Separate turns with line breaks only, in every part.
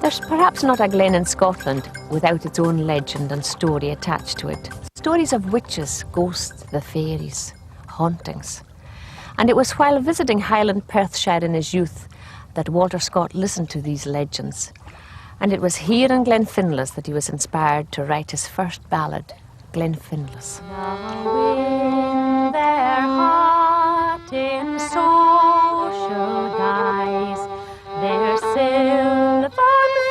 There's perhaps not a glen in Scotland without its own legend and story attached to it. Stories of witches, ghosts, the fairies, hauntings. And it was while visiting Highland Perthshire in his youth that Walter Scott listened to these legends. And it was here in Glenfinlas that he was inspired to write his first ballad, Glenfinlas.
In their heart in social guise, their silver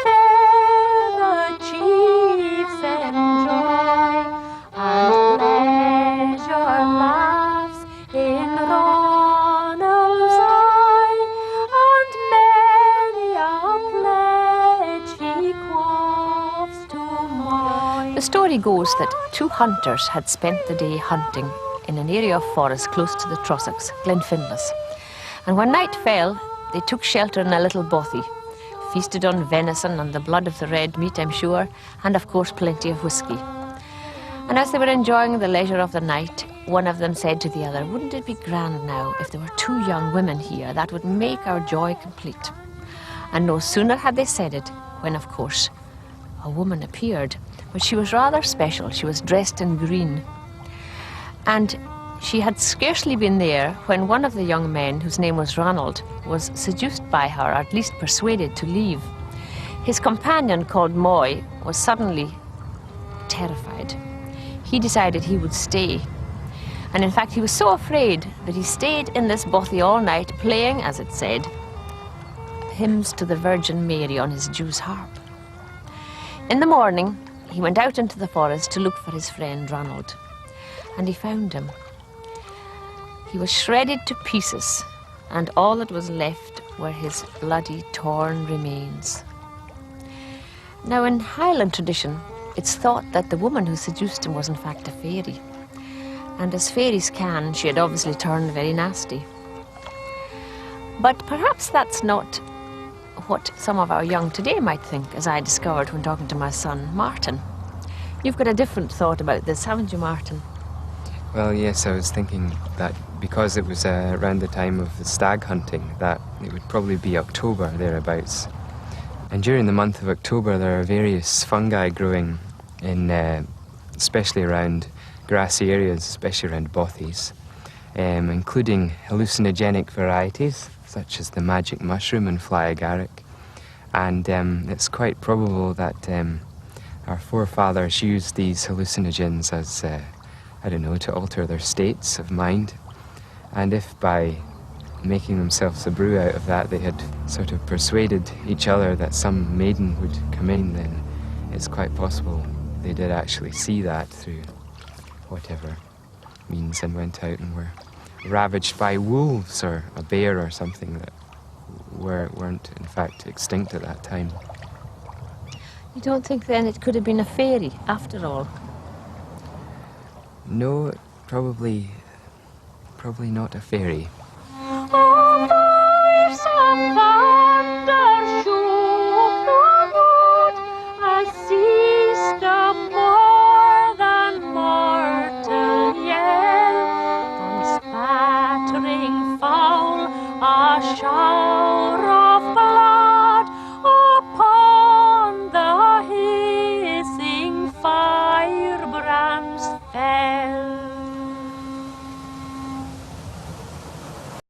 feather chiefs enjoy, and pleasure laughs in Ronald's eye, and many a pledge he quaffs to mine.
The story goes that two hunters had spent the day hunting in an area of forest close to the Trossachs, Glenfinlas. And when night fell, they took shelter in a little bothy, feasted on venison and the blood of the red meat, I'm sure, and of course plenty of whisky. And as they were enjoying the leisure of the night, one of them said to the other, "Wouldn't it be grand now if there were two young women here? That would make our joy complete." And no sooner had they said it when, of course, a woman appeared. But she was rather special. She was dressed in green. And she had scarcely been there when one of the young men, whose name was Ronald, was seduced by her, or at least persuaded to leave. His companion, called Moy, was suddenly terrified. He decided he would stay. And in fact, he was so afraid that he stayed in this bothy all night, playing, as it said, hymns to the Virgin Mary on his Jew's harp. In the morning, he went out into the forest to look for his friend Ronald, and he found him. He was shredded to pieces, and all that was left were his bloody, torn remains. Now, in Highland tradition, it's thought that the woman who seduced him was in fact a fairy, and as fairies can, she had obviously turned very nasty. But perhaps that's not what some of our young today might think, as I discovered when talking to my son, Martyn. You've got a different thought about this, haven't you, Martyn?
Well, yes, I was thinking that because it was around the time of the stag hunting, that it would probably be October, thereabouts. And during the month of October, there are various fungi growing in, especially around grassy areas, especially around bothies, including hallucinogenic varieties, such as the magic mushroom and fly agaric. And it's quite probable that our forefathers used these hallucinogens as, I don't know, to alter their states of mind. And if by making themselves a brew out of that, they had sort of persuaded each other that some maiden would come in, then it's quite possible they did actually see that through whatever means and went out and were ravaged by wolves or a bear or something that weren't in fact extinct at that time.
You don't think then it could have been a fairy after all?
No, probably not a fairy.
Shout